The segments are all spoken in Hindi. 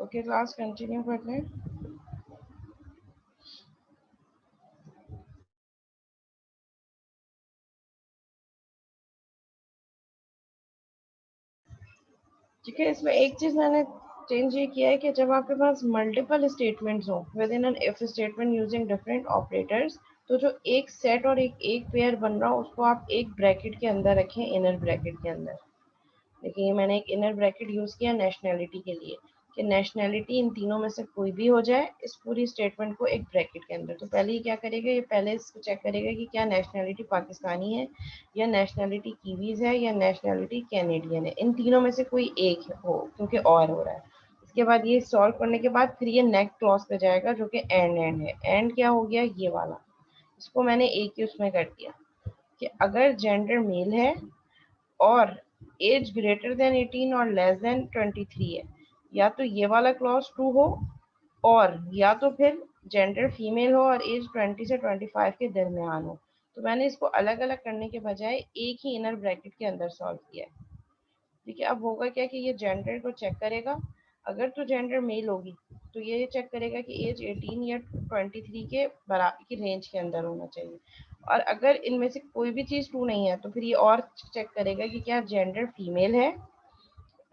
ओके क्लास कंटिन्यू करते हैं। ठीक है, इसमें एक चीज मैंने चेंज ये किया है कि जब आपके पास मल्टीपल स्टेटमेंट्स हो with in an if statement using different operators, तो जो एक सेट और एक पेयर बन रहा हो उसको आप एक ब्रैकेट के अंदर रखें, इनर ब्रैकेट के अंदर। देखिए ये मैंने एक इनर ब्रैकेट यूज किया नेशनैलिटी के लिए कि नेशनैलिटी इन तीनों में से कोई भी हो जाए इस पूरी स्टेटमेंट को एक ब्रैकेट के अंदर। तो पहले ये क्या करेगा, ये पहले इसको चेक करेगा कि क्या नेशनैलिटी पाकिस्तानी है या नेशनैलिटी कीवीज है या नेशनैलिटी कैनेडियन है, इन तीनों में से कोई एक हो क्योंकि और हो रहा है। इसके बाद ये सॉल्व करने के बाद फिर ये नेक्स्ट क्लॉज पे जाएगा जो कि एंड है। एंड क्या हो गया, ये वाला, इसको मैंने एक ही उसमें कर दिया कि अगर जेंडर मेल है और एज ग्रेटर देन 18 और लेस देन 23 है, या तो ये वाला क्लॉज ट्रू हो और या तो फिर जेंडर फीमेल हो और एज 20 से 25 के दरमियान हो। तो मैंने इसको अलग अलग करने के बजाय एक ही इनर ब्रैकेट के अंदर सॉल्व किया है। ठीक है, अब होगा क्या कि ये जेंडर को चेक करेगा, अगर तो जेंडर मेल होगी तो ये चेक करेगा कि एज 18 या 23 के बराबर की रेंज के अंदर होना चाहिए, और अगर इनमें से कोई भी चीज़ ट्रू नहीं है तो फिर ये और चेक करेगा कि क्या जेंडर फीमेल है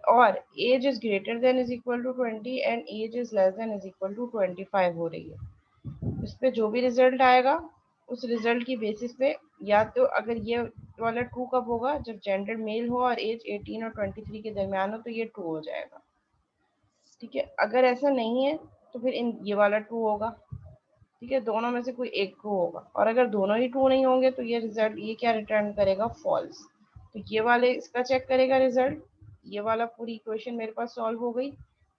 और age is greater than is equal to 20 and age is less than is equal to 25 हो रही है। इस पे जो भी रिजल्ट आएगा उस रिजल्ट की बेसिस पे, या तो अगर ये वाला ट्रू कब होगा, जब जेंडर मेल हो और एज 18 और 23 के दरमियान हो तो ये ट्रू हो जाएगा। ठीक है, अगर ऐसा नहीं है तो फिर इन ये वाला ट्रू होगा। ठीक है, दोनों में से कोई एक ट्रू होगा, और अगर दोनों ही ट्रू नहीं होंगे तो ये रिजल्ट ये क्या रिटर्न करेगा, फॉल्स। तो ये वाले इसका चेक करेगा रिजल्ट। ये वाला पूरी इक्वेशन मेरे पास सॉल्व हो गई,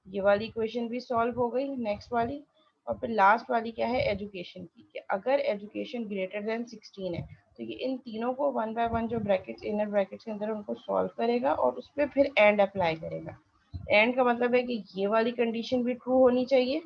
ये वाली इक्वेशन भी सॉल्व हो गई, नेक्स्ट वाली। और फिर लास्ट वाली क्या है, एजुकेशन की, कि अगर एजुकेशन ग्रेटर देन 16 है तो ये इन तीनों को वन बाय वन जो ब्रैकेट्स इनर ब्रैकेट्स के अंदर उनको सॉल्व करेगा और उस पर फिर एंड अप्लाई करेगा। एंड का मतलब है कि ये वाली कंडीशन भी ट्रू होनी चाहिए,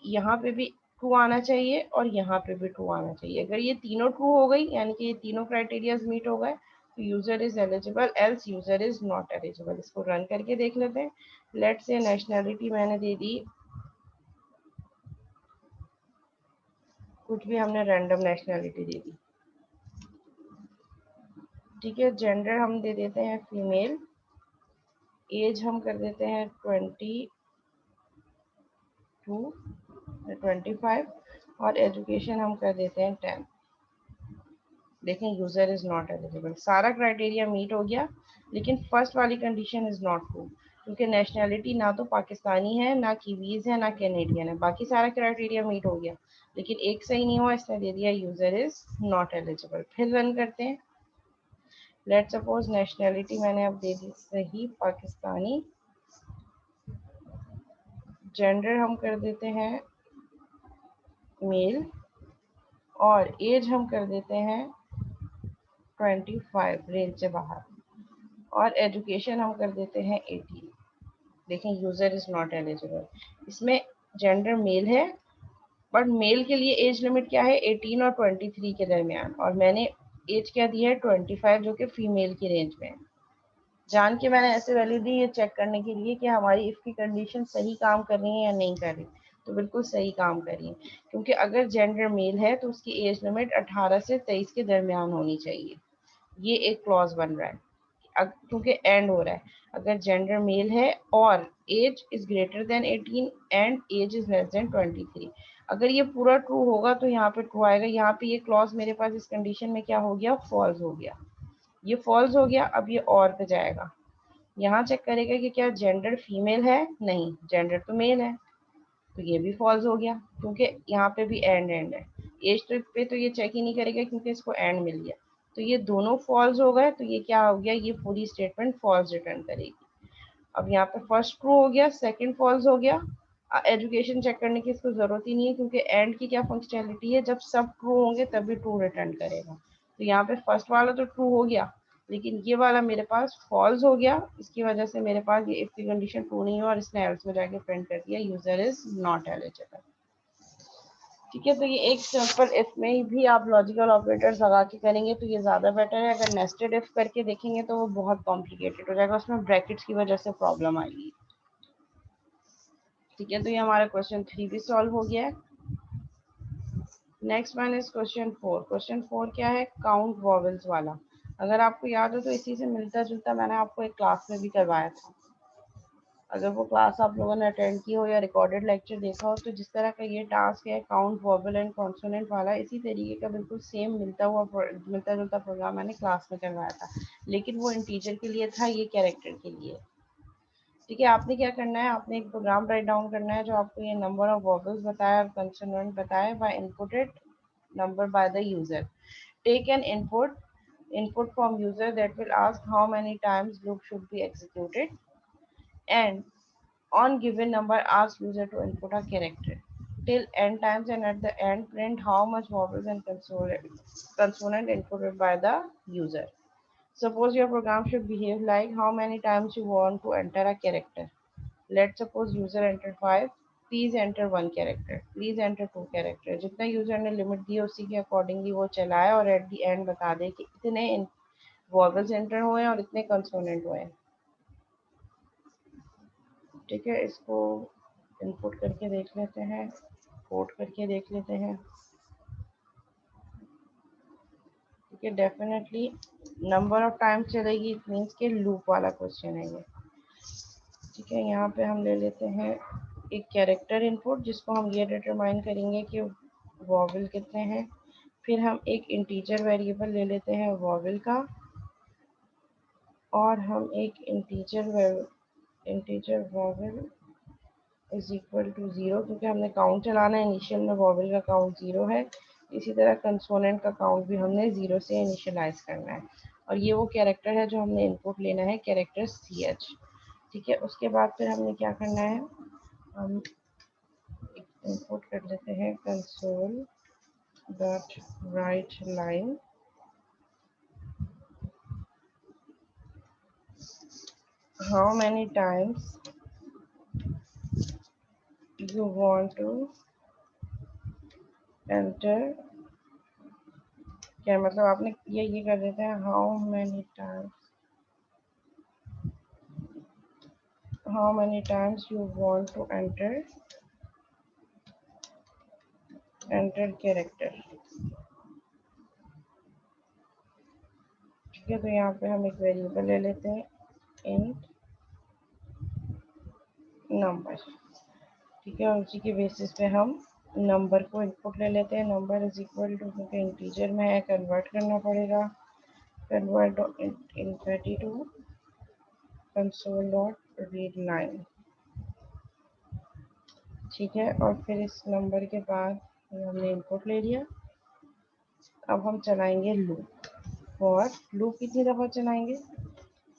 यहाँ पे भी ट्रू आना चाहिए और यहाँ पे भी ट्रू आना चाहिए। अगर ये तीनों ट्रू हो गई यानी कि ये तीनों क्राइटेरियाज मीट हो गए तो user is eligible, else user is not eligible. इसको रन करके देख लेते हैं। लेट्स से नेशनैलिटी मैंने दे दी, कुछ भी हमने रैंडम नेशनैलिटी दे दी। ठीक है, जेंडर हम दे देते हैं फीमेल, एज हम कर देते हैं 25 और एजुकेशन हम कर देते हैं 10। देखें यूजर इज नॉट एलिजिबल, सारा क्राइटेरिया मीट हो गया लेकिन फर्स्ट वाली कंडीशन इज नॉट ट्रू क्योंकि नेशनैलिटी ना तो पाकिस्तानी है ना कीवीज है ना कैनेडियन है। बाकी सारा क्राइटेरिया मीट हो गया लेकिन एक सही नहीं हुआ, इसने दे दिया यूजर इज नॉट एलिजिबल। फिर रन करते हैं। लेट सपोज नेशनैलिटी मैंने अब दे दी सही पाकिस्तानी, जेंडर हम कर देते हैं मेल और एज हम कर देते हैं 25 रेंज से बाहर, और एजुकेशन हम कर देते हैं 18। देखें यूजर इज नॉट एलिजिबल, इसमें जेंडर मेल है बट मेल के लिए एज लिमिट क्या है, 18 और 23 के दरमियान, और मैंने एज क्या दी है 25 जो कि फीमेल की रेंज में है। जान के मैंने ऐसे वैल्यू दी ये चेक करने के लिए कि हमारी इफ की कंडीशन सही काम कर रही है या नहीं कर रही। तो बिल्कुल सही काम कर रही है क्योंकि अगर जेंडर मेल है तो उसकी एज लिमिट 18 से 23 के दरमियान होनी चाहिए। ये एक क्लॉज बन रहा है क्योंकि एंड हो रहा है। अगर जेंडर मेल है और age is greater than 18 and age is less than 23, अगर ये पूरा ट्रू होगा तो यहाँ पे ट्रू आएगा। यहाँ पे ये क्लॉज मेरे पास इस कंडीशन में क्या हो गया, फॉल्स हो गया। ये फॉल्स हो गया, अब ये और पे जाएगा, यहाँ चेक करेगा कि क्या जेंडर फीमेल है, नहीं जेंडर तो मेल है, तो ये भी फॉल्स हो गया क्योंकि यहाँ पे भी एंड है। एज पे तो ये चेक ही नहीं करेगा क्योंकि इसको एंड मिल गया। तो ये दोनों फॉल्स हो गए, तो ये क्या हो गया, ये पूरी स्टेटमेंट फॉल्स रिटर्न करेगी। अब यहाँ पे फर्स्ट ट्रू हो गया, सेकंड फॉल्स हो गया। एजुकेशन चेक करने की इसको जरूरत ही नहीं है क्योंकि एंड की क्या फंक्शनैलिटी है, जब सब ट्रू होंगे तभी ट्रू रिटर्न करेगा। तो यहाँ पे फर्स्ट वाला तो ट्रू हो गया लेकिन ये वाला मेरे पास फॉल्स हो गया, इसकी वजह से मेरे पास ये इफ की कंडीशन ट्रू नहीं हुआ और इसने एल्स में जाके प्रिंट कर दिया यूजर इज नॉट एलिजिबल। ठीक है, तो ये एक सिंपल इफ में भी आप लॉजिकल ऑपरेटर्स लगा के करेंगे तो ये ज़्यादा बेटर है। अगर नेस्टेड इफ करके देखेंगे तो वो बहुत कॉम्प्लिकेटेड हो जाएगा, उसमें ब्रैकेट्स की वजह से प्रॉब्लम आएगी। ठीक है, तो ये हमारा क्वेश्चन 3 भी सॉल्व हो गया है। Next one is question 4। Question 4 क्या है, काउंट वॉवल्स वाला। अगर आपको याद हो तो इसी से मिलता जुलता मैंने आपको एक क्लास में भी करवाया था। अगर वो क्लास आप लोगों ने अटेंड की हो या रिकॉर्डेड लेक्चर देखा हो तो जिस तरह का ये टास्क है काउंट वॉवल एंड कॉन्सोनेंट वाला, इसी तरीके का बिल्कुल सेम मिलता जुलता प्रोग्राम मैंने क्लास में करवाया था, लेकिन वो इंटीजर के लिए था, ये कैरेक्टर के लिए। ठीक है, आपने क्या करना है, आपने एक प्रोग्राम राइट डाउन करना है जो आपको ये नंबर ऑफ वॉवल्स बताया और कंसोनेंट बताया by inputted number by the user. Take an input from user that will ask how many times loop should be executed, and on given number ask user to input a character till n times, and at the end print how much vowels and consonant inputted by the user. Suppose your program should behave like how many times you want to enter a character. Let's suppose user entered 5, please enter 1 character, please enter 2 character. जितना यूजर ने लिमिट दी है उसी के अकॉर्डिंगली वो चलाए और एट द एंड बता दे कि इतने वॉवल्स एंटर हुए हैं और इतने कंसोनेंट हुए हैं। ठीक है, इसको इनपुट करके देख लेते हैं, कोड करके देख लेते हैं। ठीक है, डेफिनेटली नंबर ऑफ टाइम चलेगी, इट मीन्स के लूप वाला क्वेश्चन है ये। ठीक है, यहाँ पे हम ले लेते हैं एक कैरेक्टर इनपुट जिसको हम ये डिटरमाइन करेंगे कि वॉवल कितने हैं। फिर हम एक इंटीजर वेरिएबल ले लेते हैं वॉवल का, और हम एक integer vowel is equal to 0, क्योंकि हमने काउंट चलाना है, इनिशियल में वॉवल का काउंट 0 है। इसी तरह कंसोनेंट का काउंट भी हमने 0 से इनिशियलाइज करना है। और ये वो कैरेक्टर है जो हमने इनपुट लेना है, कैरेक्टर CH। ठीक है, उसके बाद फिर हमने क्या करना है, हम इनपुट कर लेते हैं console dot write line how many times you want to enter। क्या मतलब, आपने ये कर देते हैं how many times you want to enter character। ठीक है, तो यहाँ पे हम एक वेरिएबल ले लेते हैं int नंबर। ठीक है, और उसी के बेसिस पे हम नंबर को इनपुट ले लेते हैं। नंबर इज इक्वल टू, क्योंकि इंटीजर में है कन्वर्ट करना पड़ेगा, convert in 32 console dot read line. ठीक है, और फिर इस नंबर के बाद हमने इनपुट ले लिया। अब हम चलाएंगे लूप, और लूप कितनी दफ़ा चलाएंगे,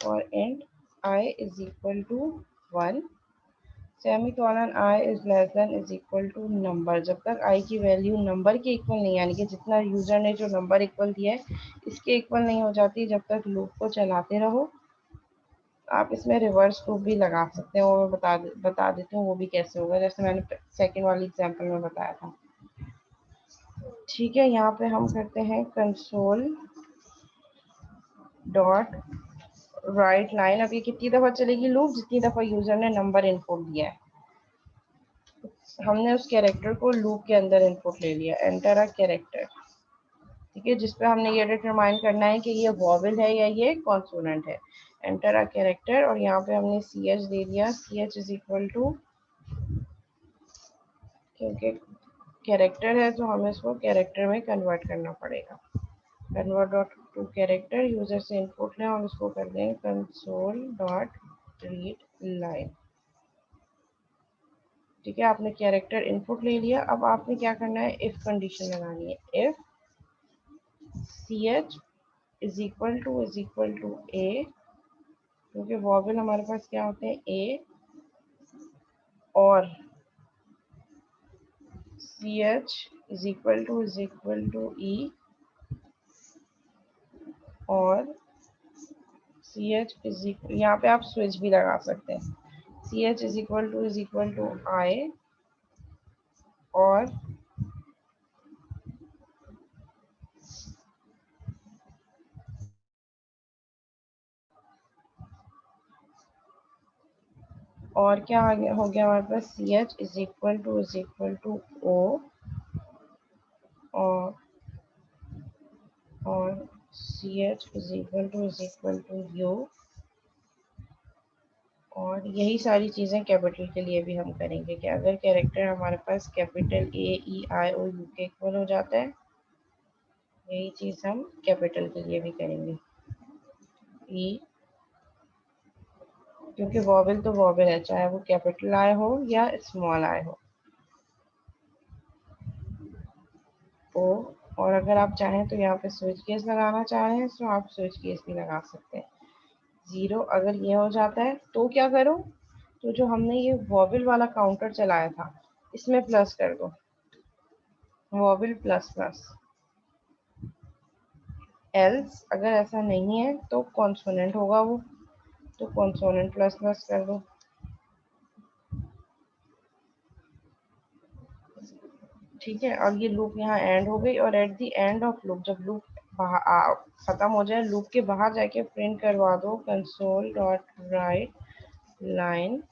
और and I is equal to 1, semicolon I is less than is equal to number. जब तक आई की वैल्यू नंबर के इक्वल नहीं, यानी कि जितना यूज़र ने जो नंबर इक्वल दिया है इसके इक्वल नहीं हो जाती, जब तक लूप को चलाते रहो। आप इसमें रिवर्स लूप भी लगा सकते हैं, वो मैं बता देती हूँ वो भी कैसे होगा, जैसे मैंने सेकेंड वाली एग्जाम्पल में बताया था। ठीक है, यहाँ पे हम करते हैं कंसोल डॉट राइट लाइन। अब ये कितनी दफ़ा चलेगी लूप, जितनी दफ़ा यूज़र ने नंबर इनपुट दिया है। हमने उस कैरेक्टर को लूप के अंदर इनपुट ले लिया, एंटर अ कैरेक्टर। ठीक है, जिस पे हमने ये डिटरमाइन करना है कि ये वॉवल है या ये कॉन्सोनेंट है। एंटर अ कैरेक्टर, और यहाँ पे हमने CH दे दिया, CH इज इक्वल टू, क्योंकि कैरेक्टर है तो हमें इसको कैरेक्टर में कन्वर्ट करना पड़ेगा। Convert dot to character, user से इनपुट लें और उसको कर दें कंसोल डॉट रीड लाइन। ठीक है, आपने कैरेक्टर इनपुट ले लिया। अब आपने क्या करना है, इफ कंडीशन लगानी है। If CH is equal to A, क्योंकि वॉवल हमारे पास क्या होते हैं, A, और CH is equal to E, और सी एच इज इक्वल, यहाँ पे आप स्विच भी लगा सकते हैं, C H is equal to I और क्या आ गया, हो गया हमारे पास C H is equal to O और C H is equal to U, और यही सारी चीज़ें कैपिटल के लिए भी हम करेंगे कि अगर कैरेक्टर हमारे पास capital A E I O U के इक्वल हो जाता है, यही चीज़ हम कैपिटल के लिए भी करेंगे। ई, क्योंकि वॉवेल तो वॉवेल है, चाहे वो कैपिटल आई हो या स्मॉल आई हो। ओ, और अगर आप चाहें तो यहाँ पे स्विच केस लगाना चाह रहे हैं तो आप स्विच केस भी लगा सकते हैं। 0 अगर ये हो जाता है तो क्या करो, तो जो हमने ये वॉवेल वाला काउंटर चलाया था इसमें प्लस कर दो, वॉवेल प्लस प्लस। एल्स अगर ऐसा नहीं है तो कॉन्सोनेंट होगा वो, तो कॉन्सोनेंट प्लस प्लस कर दो। ठीक है, अब ये लूप यहाँ एंड हो गई, और at the end of loop, जब लूप खत्म हो जाए, लूप के बाहर जाके प्रिंट करवा दो console dot write line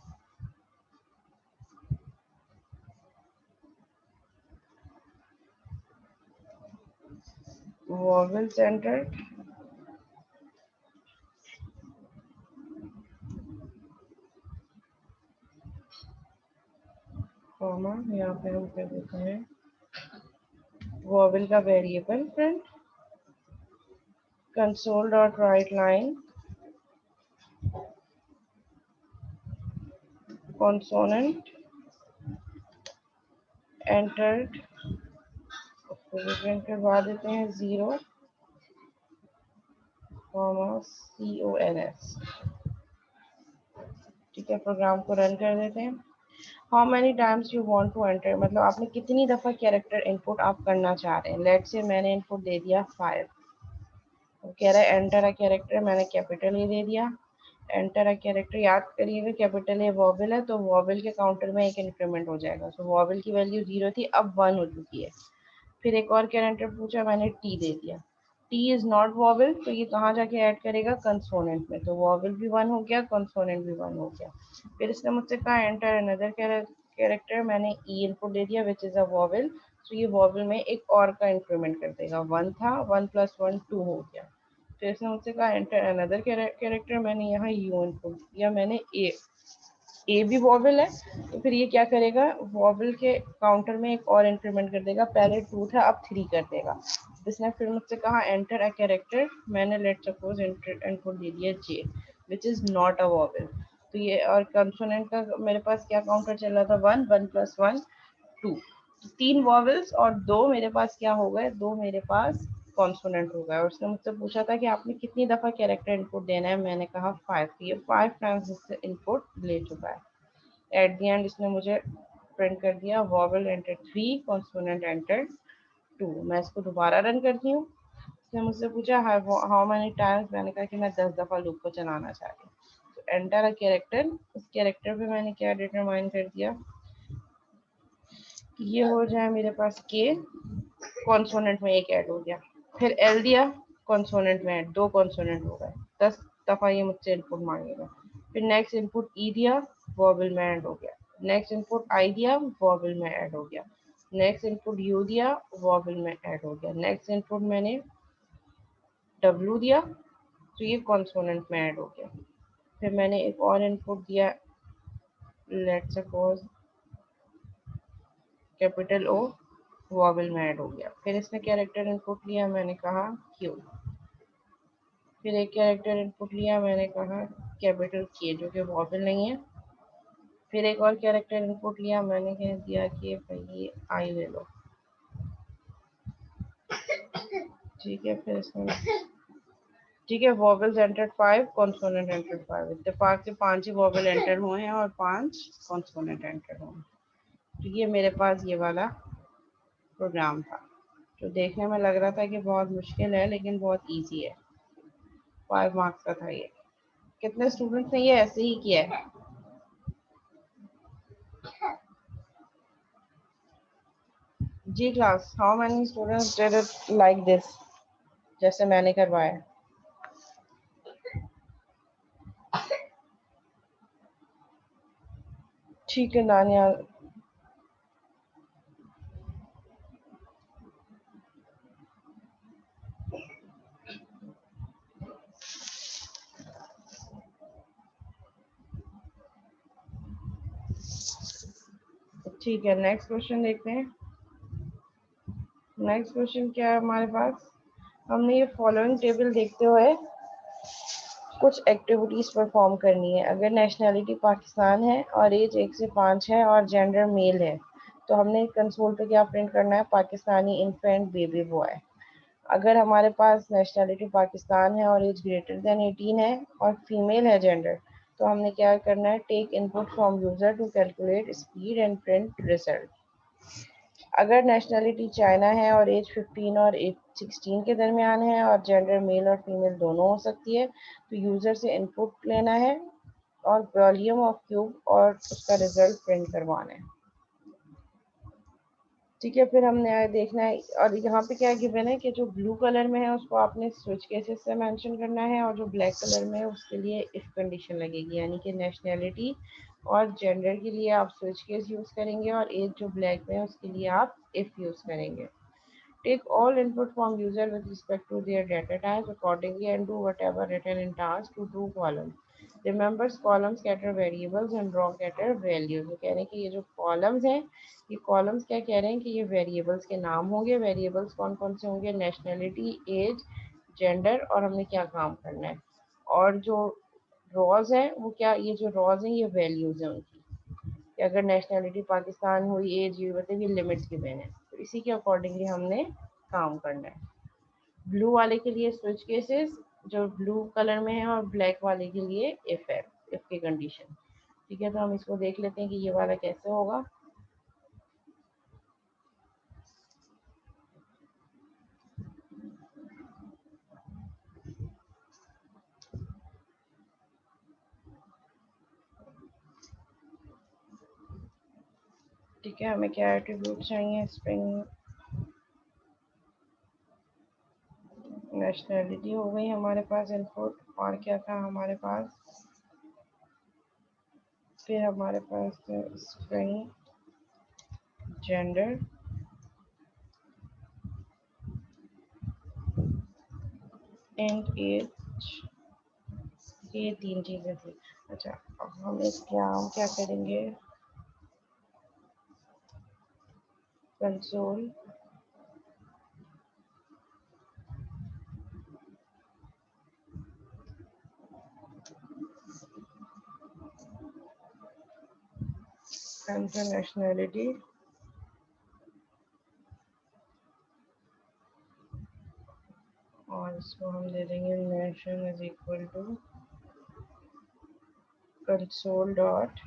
vowel centre comma, यहाँ पे हम कर देते हैं वॉवेल का variable print console dot write line consonant entered, print करवा देते हैं 0 CONS। ठीक है, प्रोग्राम को रन कर देते हैं। How many times you want to enter, मतलब आपने कितनी दफ़ा कैरेक्टर इनपुट आप करना चाह रहे हैं। लेट से मैंने इनपुट दे दिया 5, वो कह रहा है एंटर अ कैरेक्टर, मैंने कैपिटल ए दे दिया। एंटर अ कैरेक्टर, याद करिएगा कैपिटल ए वॉवेल है तो वॉवेल के काउंटर में एक इंक्रीमेंट हो जाएगा, तो वॉवेल की वैल्यू 0 थी, अब 1 हो चुकी है। फिर एक और कैरेक्टर पूछा, मैंने टी दे दिया, टी इज नॉट वॉवेल, तो ये कहाँ जाके ऐड करेगा कंसोनेंट में, तो वॉवेल भी 1 हो गया, कंसोनेंट भी 1 हो गया। फिर इसने मुझसे कहा एंटर अनदर कैरेक्टर, मैंने ई इनपुट दे दिया विच इज अ वॉवेल, तो ये वॉवेल में एक और का इंक्रीमेंट कर देगा, 1 था, 1 प्लस 1 2 हो गया। फिर इसने मुझसे कहा एंटर अनदर कैरेक्टर, मैंने यहाँ यू इनपुट दिया, मैंने ए भी वॉवेल है, तो फिर ये क्या करेगा, वॉवेल के काउंटर में एक और इंक्रीमेंट कर देगा, पहले 2 था अब 3 कर देगा। इसने फिर मुझसे कहा एंटर अ कैरेक्टर, मैंने लेट सपोज इनपुट दे दिया J which is not a vowel, तो ये और कंसोनेंट का मेरे पास क्या काउंटर चल रहा था, 1 1 प्लस 1 2, 3 वॉवेल्स और 2 मेरे पास क्या हो गए, 2 मेरे पास कॉन्सोनेंट हो गया। और उसने मुझसे पूछा था कि आपने कितनी दफ़ा कैरेक्टर इनपुट देना है, मैंने कहा 5, ये 5 टाइम्स इससे इनपुट ले चुका है। एट द एंड इसने मुझे प्रिंट कर दिया वॉवेल एंटर 3 कॉन्सोनेंट एंटर 2। मैं इसको दोबारा रन करती हूँ। इसने मुझसे पूछा हाउ मैनी टाइम्स, मैंने कहा कि मैं 10 दफ़ा लूप को चलाना चाह रही हूँ। तो एंटर अ कैरेक्टर, उस कैरेक्टर पे मैंने क्या डिटरमाइन कर दिया, ये हो जाए मेरे पास के, कॉन्सोनेंट में एक ऐड हो गया। फिर एल दिया, कॉन्सोनेंट में ऐड, 2 कॉन्सोनेंट हो गए, 10 दफ़ा ये मुझसे इनपुट मांगेगा। फिर नेक्स्ट इनपुट ई दिया, वॉवेल में ऐड हो गया। नेक्स्ट इनपुट आई दिया, वॉवेल में ऐड हो गया। नेक्स्ट इनपुट यू दिया, वॉवेल में ऐड हो गया। नेक्स्ट इनपुट मैंने डब्ल्यू दिया, तो ये कॉन्सोनेंट में ऐड हो गया। फिर मैंने एक और इनपुट दिया, let's suppose capital O, vowel में ऐड हो गया। फिर इसने कैरेक्टर इनपुट लिया, मैंने कहा क्यू। फिर एक कैरेक्टर इनपुट लिया, मैंने कहा कैपिटल के, जो कि वॉवेल नहीं है। फिर एक और कैरेक्टर इनपुट लिया, मैंने कह दिया कि भाई आई ले लो। ठीक है, फिर इसमें ठीक है, वॉवेल्स एंटर्ड 5, कॉन्सोनेंट एंटर्ड 5, इत्तेफाक से 5 ही वॉवेल एंटर हुए हैं और 5 कॉन्सोनेंट एंटर हुए हैं। तो ये मेरे पास ये वाला प्रोग्राम था, जो देखने में लग रहा था कि बहुत मुश्किल है, लेकिन बहुत इजी है। 5 मार्क्स का था ये। कितने स्टूडेंट्स ने ये ऐसे ही किया है? जी class, how many students did it like this, जैसे मैंने करवाया? ठीक है नानिया। ठीक है, नेक्स्ट क्वेश्चन देखते हैं। नेक्स्ट क्वेश्चन क्या है हमारे पास? हमने ये फॉलोइंग टेबल देखते हुए कुछ एक्टिविटीज परफॉर्म करनी है। अगर नेशनैलिटी पाकिस्तान है और एज 1 से 5 है और जेंडर मेल है, तो हमने कंसोल पे क्या प्रिंट करना है? Pakistani infant baby boy. अगर हमारे पास नेशनैलिटी पाकिस्तान है और एज ग्रेटर देन 18 है और फीमेल है जेंडर, तो हमने क्या करना है? Take input from user to calculate speed and print result. अगर नेशनैलिटी चाइना है और एज 15 और एज 16 के दरमियान है और जेंडर मेल और फीमेल दोनों हो सकती है, तो यूज़र से इनपुट लेना है और वॉल्यूम ऑफ क्यूब और उसका रिजल्ट प्रिंट करवाना है। ठीक है, फिर हमने देखना है, और यहाँ पे क्या गिवन है कि जो ब्लू कलर में है उसको आपने स्विच केसेस से मेंशन करना है, और जो ब्लैक कलर में है उसके लिए इफ कंडीशन लगेगी, यानी कि नेशनैलिटी और जेंडर के लिए आप स्विच केस यूज़ करेंगे और एज जो ब्लैक में है उसके लिए आप इफ यूज़ करेंगे। Take all input from user with respect to their data type accordingly and do whatever written in task to do column. Remembers columns scatter variables and raw scatter values। वो कह रहे हैं कि ये जो columns हैं, ये columns क्या कह रहे हैं कि ये variables के नाम होंगे। variables कौन कौन से होंगे? nationality, age, gender, और हमने क्या काम करना है। और जो रॉज है वो क्या, ये जो रॉज हैं ये वैल्यूज हैं उनकी, कि अगर नेशनैलिटी पाकिस्तान हुई, एज ये बताइए, लिमिट्स गिवन है, तो इसी के अकॉर्डिंगली हमने काम करना है। ब्लू वाले के लिए स्विच केसेस जो ब्लू कलर में है, और ब्लैक वाले के लिए इफ है, इफ की कंडीशन। ठीक है, तो हम इसको देख लेते हैं कि ये वाला कैसे होगा। ठीक है, हमें क्या एट्रीब्यूट चाहिए? स्ट्रिंग नेशनैलिटी हो गई हमारे पास इनपुट, और क्या था हमारे पास? फिर हमारे पास स्ट्रिंग जेंडर एंड एज, ये 3 चीज़ें थी। अच्छा, अब हम इसके हम क्या करेंगे? कंसोल नेशनैलिटी और इसको हम दे देंगे nation is equal to console dot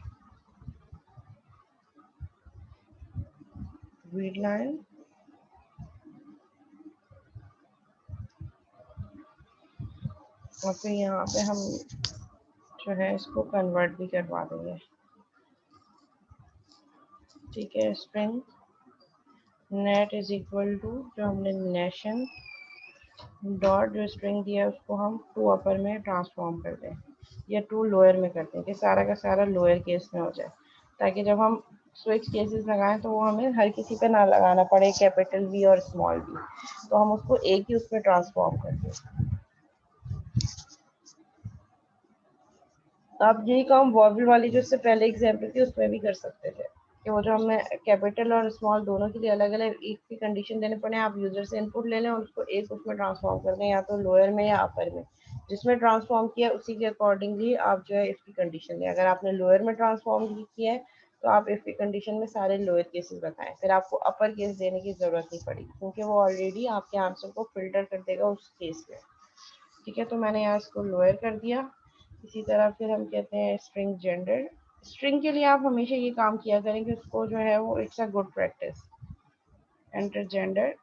read line, और फिर यहाँ पे हम जो है इसको कन्वर्ट भी करवा देंगे। ठीक है, string net is equal to, जो हमने नेशन डॉट जो स्ट्रिंग दिया है उसको हम टू अपर में ट्रांसफॉर्म कर दें, या टू लोअर में करते हैं, कि सारा का सारा लोअर केस में हो जाए, ताकि जब हम स्विच केसेस लगाएं तो वो हमें हर किसी पे ना लगाना पड़े, कैपिटल वी और स्मॉल वी, तो हम उसको एक ही उसमें ट्रांसफॉर्म कर दें। आप यही काम वॉवल वाली जो इससे पहले एग्जाम्पल थी उसमें भी कर सकते थे, कि वो जो हमें कैपिटल और स्मॉल दोनों के लिए अलग अलग एक की कंडीशन देने पड़े, आप यूजर से इनपुट ले लें और उसको एक उसमें ट्रांसफॉर्म कर दें, या तो लोअर में या अपर में, जिसमें ट्रांसफॉर्म किया उसी के अकॉर्डिंगली आप जो है इफ की कंडीशन दें। अगर आपने लोअर में ट्रांसफॉर्म किया है तो आप इफ की कंडीशन में सारे लोअर केसेस बताएं, फिर आपको अपर केस देने की जरूरत नहीं पड़ेगी, क्योंकि वो ऑलरेडी आपके आंसर को फिल्टर कर देगा उस केस में। ठीक है, तो मैंने यहाँ इसको लोअर कर दिया। इसी तरह फिर हम कहते हैं स्ट्रिंग जेंडर। स्ट्रिंग के लिए आप हमेशा ये काम किया करें कि उसको जो है वो it's a good practice, enter gender,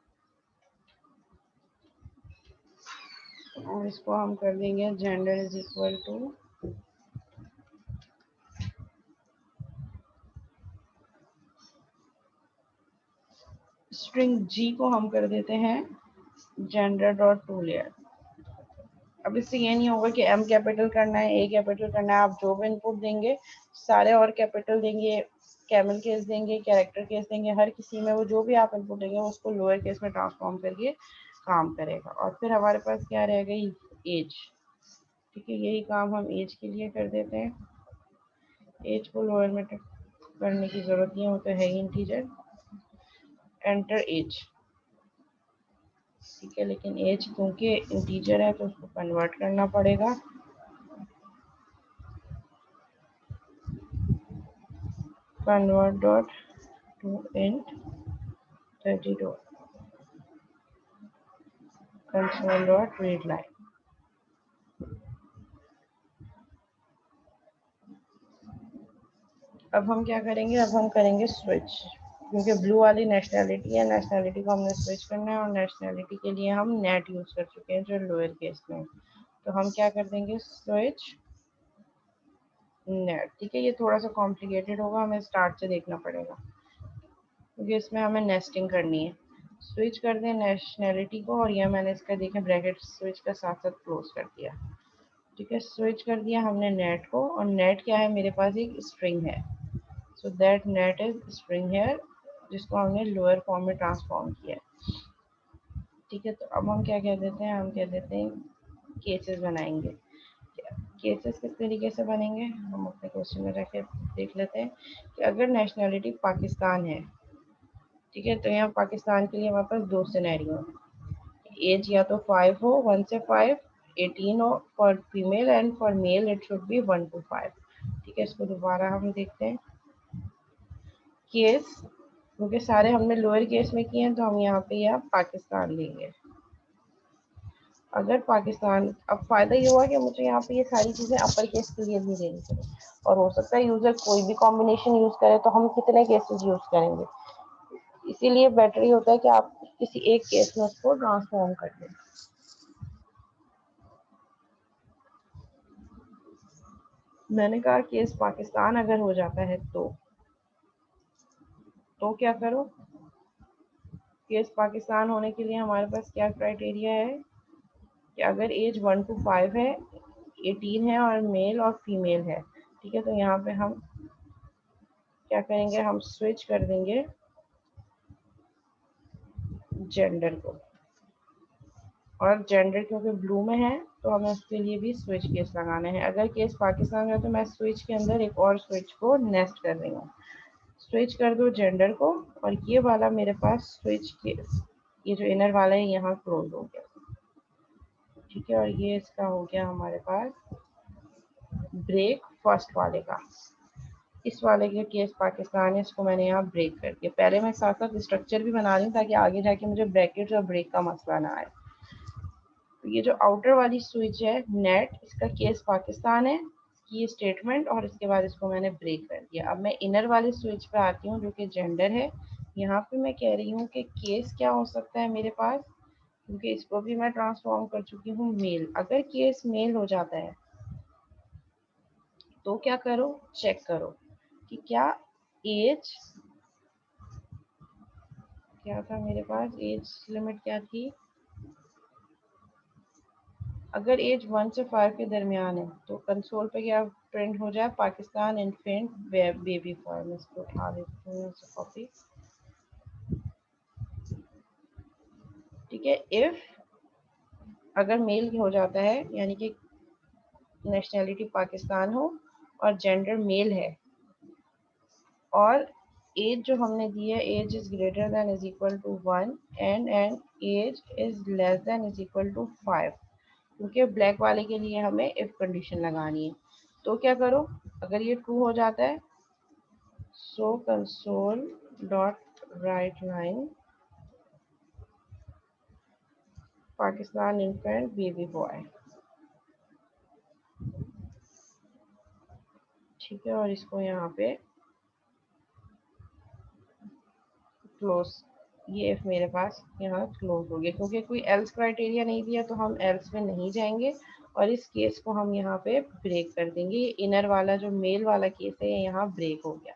और इसको हम कर देंगे gender is equal to string जी को हम कर देते हैं जेंडर डॉट टू लेयर। अब इससे ये नहीं होगा कि एम कैपिटल करना है, ए कैपिटल करना है, आप जो भी इनपुट देंगे सारे और कैपिटल देंगे, कैमल केस देंगे, कैरेक्टर केस देंगे, हर किसी में वो जो भी आप इनपुट देंगे उसको लोअर केस में ट्रांसफॉर्म करके काम करेगा। और फिर हमारे पास क्या रह गई, एज। ठीक है, यही काम हम एज के लिए कर देते हैं। एज को लोअर में करने की जरूरत नहीं है, वो तो है ही इंटीजर। Enter as. ठीक है, लेकिन एज क्योंकि इंटीजर है तो उसको कन्वर्ट करना पड़ेगा। Convert dot to int 32 console dot read line. अब हम क्या करेंगे, अब हम करेंगे स्विच, क्योंकि ब्लू वाली नेशनैलिटी है, नेशनैलिटी को हमने स्विच करना है और नेशनैलिटी के लिए हम नेट यूज कर चुके हैं जो लोअर केस में। तो हम क्या कर देंगे, स्विच नेट। ठीक है, ये थोड़ा सा कॉम्प्लिकेटेड होगा, हमें स्टार्ट से देखना पड़ेगा क्योंकि इसमें हमें नेस्टिंग करनी है। स्विच कर दें नेशनैलिटी को, और यह मैंने इसका देखें ब्रैकेट स्विच का साथ साथ क्लोज कर दिया। ठीक है, स्विच कर दिया हमने नेट को, और नेट क्या है, मेरे पास एक स्ट्रिंग है, so that net is string here, जिसको हमने लोअर फॉर्म में ट्रांसफॉर्म किया है। ठीक है, तो अब हम क्या कह देते हैं, हम कह देते हैं केसेस बनाएंगे। केसेस किस तरीके से बनेंगे, हम अपने क्वेश्चन में रख के देख लेते हैं कि अगर नेशनैलिटी पाकिस्तान है, ठीक है, तो यहाँ पाकिस्तान के लिए हमारे पास दो सिनेरियो है। एज या तो 5 हो, 1 से 5, 18 हो for female, and for male it should be 1 to 5। ठीक है, इसको दोबारा हम देखते हैं। केस, क्योंकि सारे हमने लोअर केस में किए हैं तो हम यहाँ पे या पाकिस्तान लेंगे। अगर पाकिस्तान, अब फायदा ये हुआ कि मुझे यहाँ पे ये सारी चीजें अपर केस के लिए भी देनी चाहिए, और हो सकता है यूजर कोई भी कॉम्बिनेशन यूज करे तो हम कितने केसेस यूज करेंगे, इसीलिए बेटर ही होता है कि आप किसी एक केस में उसको ट्रांसफॉर्म कर दें। मैंने कहा केस पाकिस्तान अगर हो जाता है तो क्या करो, केस पाकिस्तान होने के लिए हमारे पास क्या क्राइटेरिया है कि अगर एज 1 to 5 है, 18 है और मेल और फीमेल है। ठीक है, तो यहाँ पे हम क्या करेंगे, हम स्विच कर देंगे जेंडर को, और जेंडर क्योंकि ब्लू में है तो हमें उसके लिए भी स्विच केस लगाना है। अगर केस पाकिस्तान है तो मैं स्विच के अंदर एक और स्विच को नेस्ट कर रही हूँ। स्विच कर दो जेंडर को, और ये वाला मेरे पास स्विच केस, ये जो इनर वाला है यहाँ क्लोज हो गया। ठीक है, और ये इसका हो गया हमारे पास ब्रेक फर्स्ट वाले का। इस वाले के केस पाकिस्तान है, इसको मैंने यहाँ ब्रेक कर दिया। पहले मैं साथ साथ स्ट्रक्चर भी बना रही हूँ ताकि आगे जाके मुझे ब्रैकेट्स और ब्रेक का मसला ना आए। तो ये जो आउटर वाली स्विच है नेट, इसका केस पाकिस्तान है, ये स्टेटमेंट, और इसके बाद इसको मैंने ब्रेक कर दिया। अब मैं इनर वाली स्विच पे आती हूँ जो कि जेंडर है। यहाँ पे मैं कह रही हूँ कि केस क्या हो सकता है मेरे पास, क्योंकि इसको भी मैं ट्रांसफॉर्म कर चुकी हूँ मेल। अगर केस मेल हो जाता है तो क्या करो, चेक करो कि क्या एज, क्या था मेरे पास, एज लिमिट क्या थी, अगर एज 1 से 5 के दरमियान है तो कंसोल पे क्या प्रिंट हो जाए, पाकिस्तान इन्फेंट बेबी फॉर्म। इसको उठा देती हूँ कॉपी। ठीक है, इफ अगर मेल हो जाता है, यानी कि नेशनैलिटी पाकिस्तान हो और जेंडर मेल है, और एज जो हमने दी है, age is greater than is equal to 1, and age is less than is equal to 5, क्योंकि ब्लैक वाले के लिए हमें इफ कंडीशन लगानी है। तो क्या करो, अगर ये ट्रू हो जाता है, so console dot write line Pakistan infant baby boy. ठीक है, और इसको यहाँ पे क्लोज, ये इफ मेरे पास यहाँ क्लोज हो गया, क्योंकि कोई एल्स क्राइटेरिया नहीं दिया तो हम एल्स में नहीं जाएंगे, और इस केस को हम यहाँ पे ब्रेक कर देंगे। ये इनर वाला जो मेल वाला केस है ये यहाँ ब्रेक हो गया।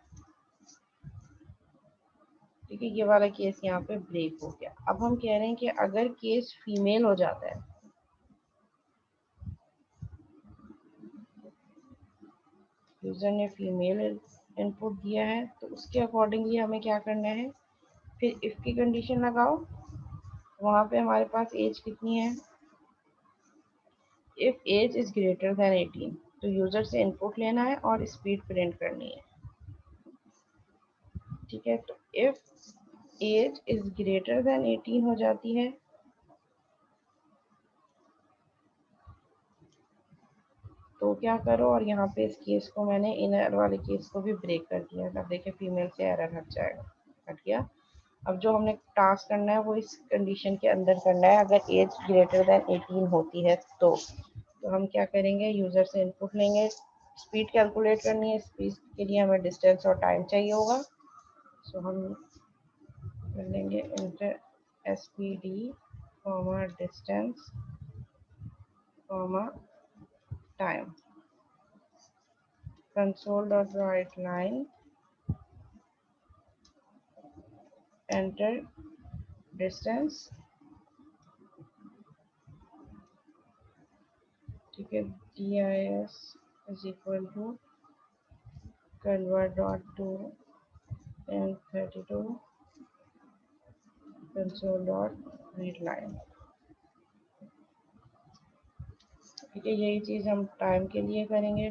ठीक है ये वाला केस यहाँ पे ब्रेक हो गया। अब हम कह रहे हैं कि अगर केस फीमेल हो जाता है, यूजर ने फीमेल इनपुट दिया है, तो उसके अकॉर्डिंगली हमें क्या करना है, फिर इफ की कंडीशन लगाओ। वहाँ पे हमारे पास एज कितनी है, if age is greater than 18, तो यूजर से इनपुट लेना है और स्पीड प्रिंट करनी है। ठीक है, तो if age is greater than 18 हो जाती है, तो क्या करो, और यहाँ पे इस केस को मैंने इनर वाले केस को भी ब्रेक कर दिया। अब देखिए फीमेल से एरर हट जाएगा, हट गया। अब जो हमने टास्क करना है वो इस कंडीशन के अंदर करना है, अगर एज ग्रेटर देन 18 होती है तो हम क्या करेंगे, यूज़र से इनपुट लेंगे, स्पीड कैलकुलेट करनी है। स्पीड के लिए हमें डिस्टेंस और टाइम चाहिए होगा, सो हम कर लेंगे enter SPD, distance, time, console.writeLine, enter distance. ठीक है, DIS is equal to convert.to and 32 console.readline। ठीक है, यही चीज़ हम टाइम के लिए करेंगे।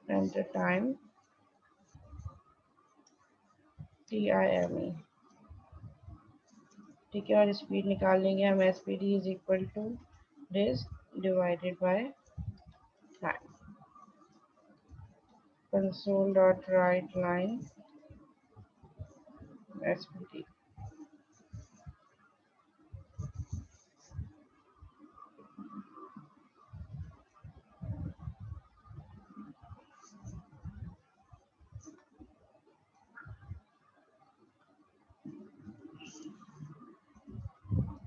Enter time, TIME। ठीक है, और स्पीड निकाल लेंगे हम, SPD is equal to dis divided by time, console.writeLine SPD।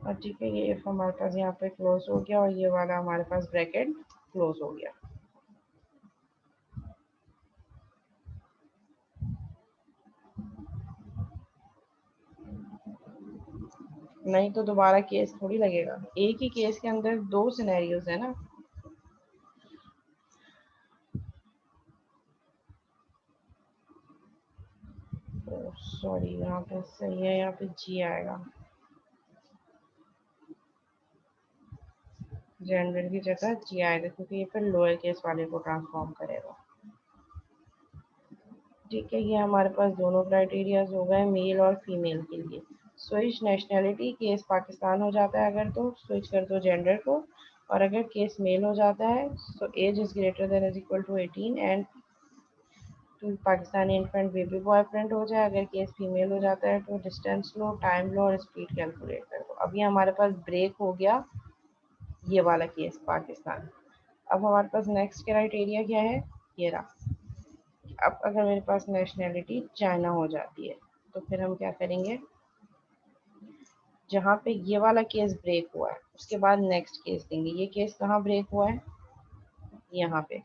और ठीक है, ये इफ हमारे पास यहाँ पे क्लोज हो गया और ये वाला हमारे पास ब्रैकेट क्लोज हो गया। नहीं तो दोबारा केस थोड़ी लगेगा, एक ही केस के अंदर दो सिनेरियोज है ना। सॉरी, यहाँ पे सही है, यहाँ पे जी आएगा, जेंडर की जगह जी आएगा, क्योंकि ये फिर लोअर केस वाले को ट्रांसफॉर्म करेगा। ठीक है, ये हमारे पास दोनों क्राइटेरियाज हो गए मेल और फीमेल के लिए। स्विच नेशनैलिटी, केस पाकिस्तान हो जाता है अगर, तो स्विच कर दो जेंडर को, और अगर केस मेल हो जाता है तो age is greater than is equal to 18 and to Pakistani infant baby boy print हो जाए। अगर केस फीमेल हो जाता है तो डिस्टेंस लो, टाइम लो और स्पीड कैलकुलेट कर दो। अभी हमारे पास ब्रेक हो गया ये वाला केस पाकिस्तान। अब हमारे पास नेक्स्ट क्राइटेरिया क्या है, ये रहा। अब अगर मेरे पास नेशनैलिटी चाइना हो जाती है, तो फिर हम क्या करेंगे, जहाँ पे ये वाला केस ब्रेक हुआ है उसके बाद नेक्स्ट केस देंगे। ये केस कहाँ ब्रेक हुआ है, यहाँ पे।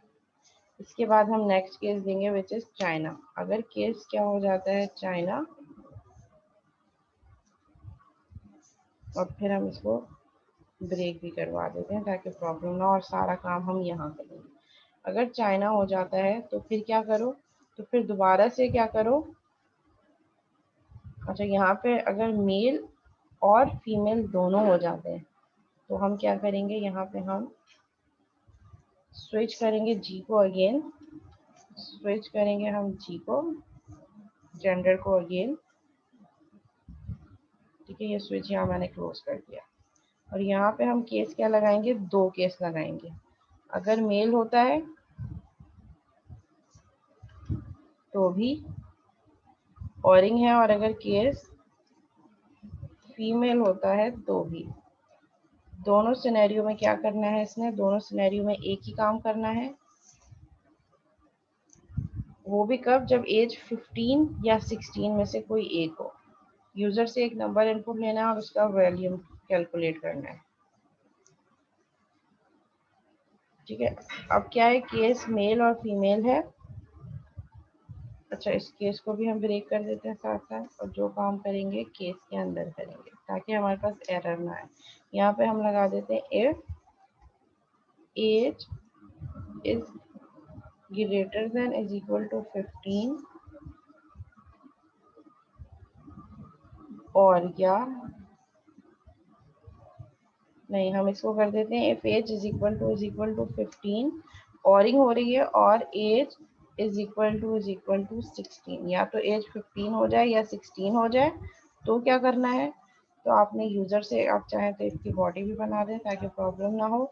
इसके बाद हम नेक्स्ट केस देंगे विच इज चाइना। अगर केस क्या हो जाता है, चाइना, और फिर हम इसको ब्रेक भी करवा देते हैं ताकि प्रॉब्लम ना, और सारा काम हम यहाँ करेंगे। अगर चाइना हो जाता है तो फिर क्या करो, तो फिर दोबारा से क्या करो, अच्छा यहाँ पे अगर मेल और फीमेल दोनों हो जाते हैं तो हम क्या करेंगे, यहाँ पे हम स्विच करेंगे जी को अगेन, स्विच करेंगे हम जी को, जेंडर को अगेन। ठीक है, ये स्विच यहाँ मैंने क्लोज कर दिया, और यहाँ पे हम केस क्या लगाएंगे, दो केस लगाएंगे। अगर मेल होता है तो भी ऑरिंग है, और अगर केस फीमेल होता है तो भी। दोनों सिनेरियो में क्या करना है, इसने दोनों सिनेरियो में एक ही काम करना है। वो भी कब, जब एज 15 या 16 में से कोई एक हो। यूजर से एक नंबर इनपुट लेना है और उसका वॉल्यूम कैलकुलेट करना है। ठीक है, अब क्या है, केस मेल और फीमेल है। अच्छा, इस केस को भी हम ब्रेक कर देते हैं साथ साथ, और जो काम करेंगे केस के अंदर करेंगे ताकि हमारे पास एरर ना आए। यहाँ पे हम लगा देते हैं if age is greater than is equal to 15 और या नहीं, हम इसको कर देते हैं if age is equal to 15 औरिंग हो रही है और एज इज इक्वल टू 16, या तो एज 15 हो जाए या 16 हो जाए। तो क्या करना है, तो आपने यूजर से, आप चाहें तो इसकी बॉडी भी बना दें ताकि प्रॉब्लम ना हो।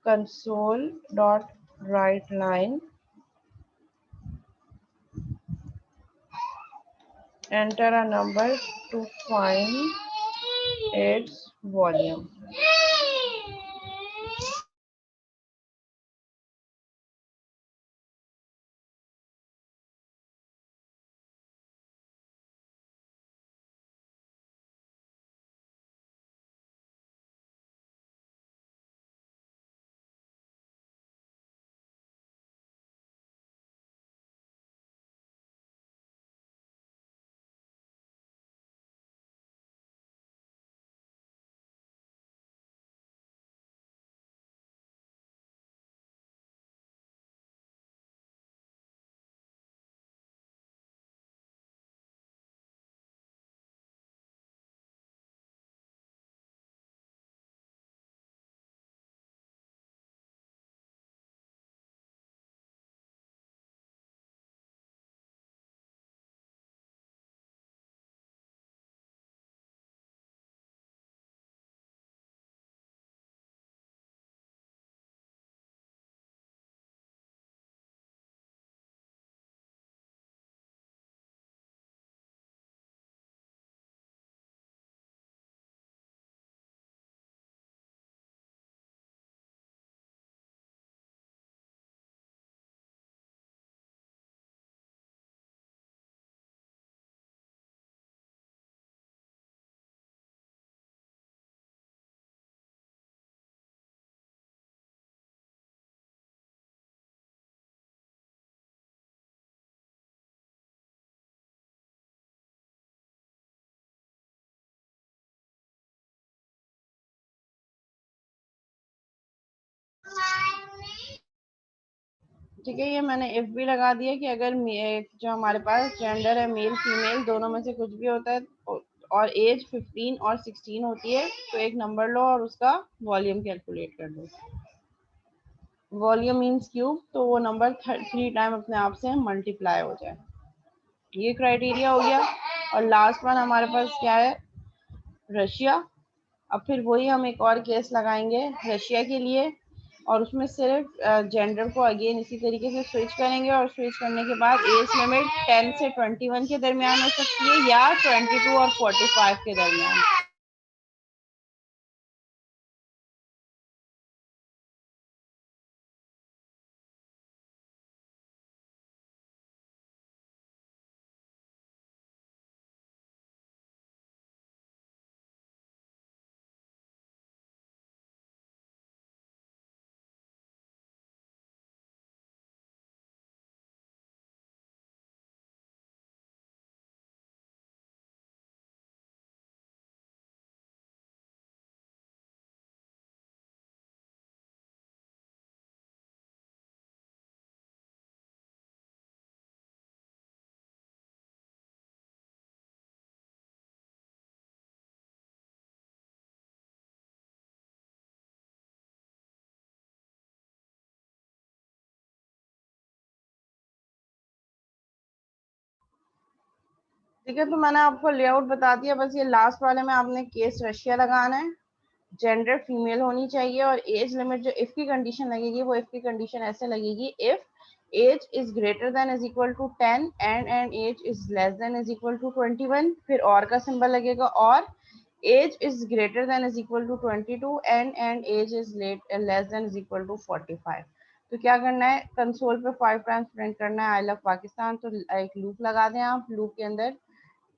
Console dot write line enter a number two find its volume. ठीक है, ये मैंने इफ भी लगा दिया कि अगर जो हमारे पास जेंडर है मेल फीमेल दोनों में से कुछ भी होता है और एज 15 और 16 होती है तो एक नंबर लो और उसका वॉल्यूम कैलकुलेट कर दो। वॉल्यूम मीन्स क्यूब, तो वो नंबर 3 टाइम अपने आप से मल्टीप्लाई हो जाए। ये क्राइटेरिया हो गया। और लास्ट वन हमारे पास क्या है, रशिया। अब फिर वही हम एक और केस लगाएंगे रशिया के लिए, और उसमें सिर्फ जेंडर को अगेन इसी तरीके से स्विच करेंगे, और स्विच करने के बाद एज लिमिट 10 से 21 के दरमियान हो सकती है या 22 और 45 के दरमियान। ठीक है, तो मैंने आपको लेआउट बता दिया, बस ये लास्ट वाले में आपने केस रशिया लगाना है। जेंडर फीमेल होनी चाहिए और एज लिमिट जो इफ की कंडीशन लगेगी वो इफ की कंडीशन ऐसे लगेगी, if age is greater than is equal to 10 and age is less than is equal to 21, फिर और का सिंबल लगेगा, और age is greater than is equal to 22 and age is less than is equal to 45। तो क्या करना है, कंसोल पे 5 टाइम्स प्रिंट करना है आई लव पाकिस्तान। तो एक लूप लगा दें आप, लूप के अंदर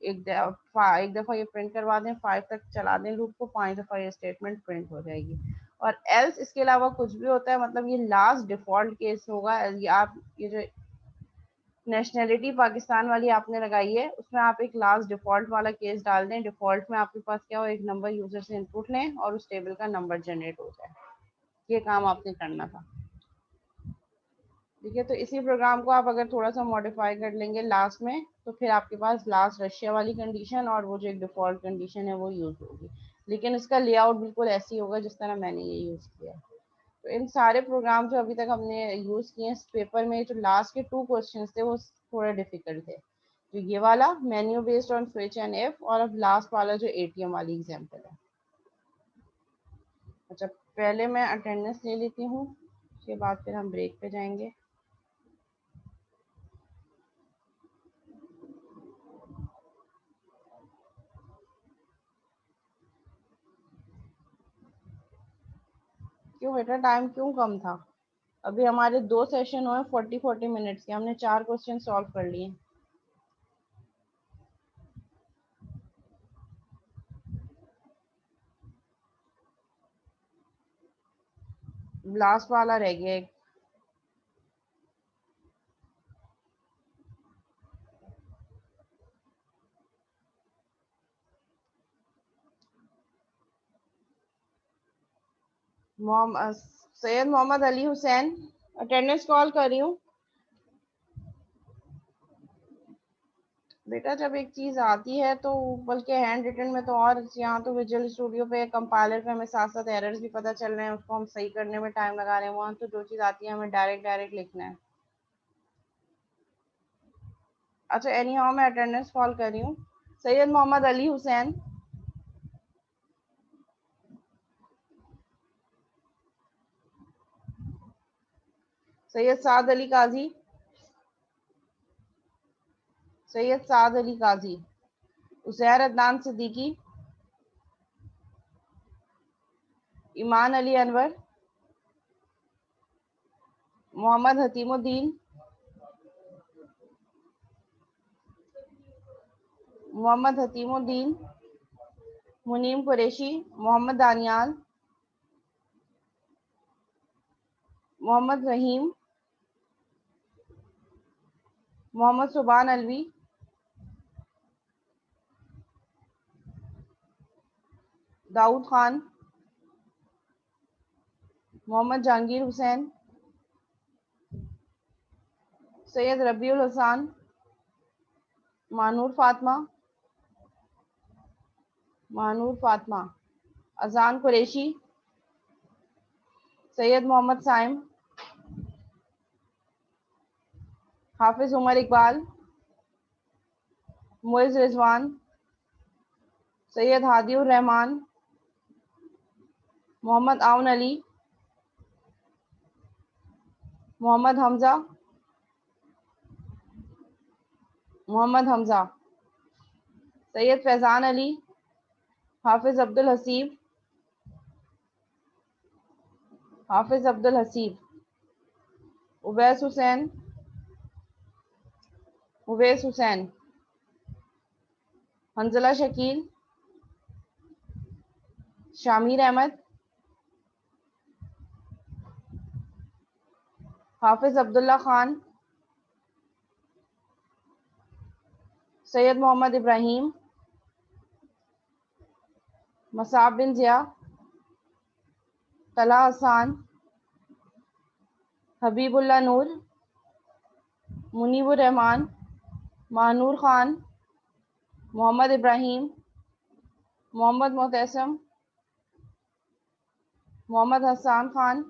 एक दफ़ा ये प्रिंट करवा दें, 5 तक चला दें लूप को, 5 दफ़ा ये स्टेटमेंट प्रिंट हो जाएगी। और एल्स इसके अलावा कुछ भी होता है, मतलब ये लास्ट डिफ़ॉल्ट केस होगा। ये आप ये जो नेशनैलिटी पाकिस्तान वाली आपने लगाई है, उसमें आप एक लास्ट डिफ़ॉल्ट वाला केस डाल दें। डिफ़ॉल्ट में आपके पास क्या हो, एक नंबर यूज़र से इनपुट लें और उस टेबल का नंबर जनरेट हो जाए। ये काम आपने करना था। ठीक है, तो इसी प्रोग्राम को आप अगर थोड़ा सा मॉडिफाई कर लेंगे लास्ट में, तो फिर आपके पास लास्ट रशिया वाली कंडीशन और वो जो एक डिफ़ॉल्ट कंडीशन है वो यूज़ होगी। लेकिन इसका लेआउट बिल्कुल ऐसे ही होगा जिस तरह मैंने ये यूज़ किया है। तो इन सारे प्रोग्राम जो अभी तक हमने यूज़ किए हैं इस पेपर में, जो लास्ट के 2 क्वेश्चंस थे वो थोड़े डिफिकल्ट थे। तो ये वाला menu based on switch and if, और अब लास्ट वाला जो एटीएम वाली एग्जांपल है। अच्छा, पहले मैं अटेंडेंस ले लेती हूँ, उसके बाद फिर हम ब्रेक पे जाएंगे। क्यों बेटा, टाइम क्यों कम था? अभी हमारे 2 सेशन हुए 40-40 मिनट्स के, हमने 4 क्वेश्चन सॉल्व कर लिए। लास्ट वाला रह गया एक। सैयद मोहम्मद अली हुसैन, अटेंडेंस कॉल कर रही हूँ। बेटा जब एक चीज़ आती है तो बल्कि हैंड रिटन में तो, और यहाँ तो विजुअल स्टूडियो पे कंपाइलर पे हमें साथ साथ एरर्स भी पता चल रहे हैं, उसको हम सही करने में टाइम लगा रहे हैं। वहाँ तो जो चीज़ आती है हमें डायरेक्ट डायरेक्ट लिखना है। अच्छा, एनी हाउ मैं अटेंडेंस कॉल कर रही हूँ। सैयद मोहम्मद अली हुसैन, सैयद साद अली काजी, सैयद साद अली काजी, उसैर अदनान सिद्दीकी, ईमान अली अनवर, मोहम्मद हतीमुद्दीन, मोहम्मद हतीमुद्दीन, मुनीम कुरैशी, मोहम्मद दानियाल, मोहम्मद रहीम, मोहम्मद सुबान अलवी, दाऊद खान, मोहम्मद जहांगीर हुसैन, सैयद रबीउल हसन, मानूर फातिमा, मानूर फातिमा, अजान कुरैशी, सैयद मोहम्मद साइम, हाफिज उमर इकबाल, मुइज़ रिजवान, सैयद हादी उर रहमान, मोहम्मद आउन अली, मोहम्मद हमजा, मोहम्मद हमजा, सैयद फैज़ान अली, हाफिज अब्दुल हसीब, हाफिज अब्दुल हसीब, उवैस हुसैन, उवैस हुसैन, हंजला शकील, शामिर अहमद, हाफिज अब्दुल्ला खान, सैयद मोहम्मद इब्राहिम, मसाब बिन जिया, तला हसान, हबीबुल्ला नूर, मुनीबुर रहमान, मानूर खान, मोहम्मद इब्राहिम, मोहम्मद मोहतसम, मोहम्मद हसान खान,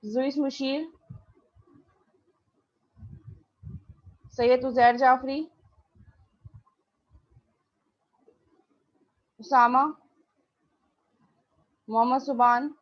जुइस मुशीर, सैयद उजैर जाफरी, उसामा, मोहम्मद सुबान,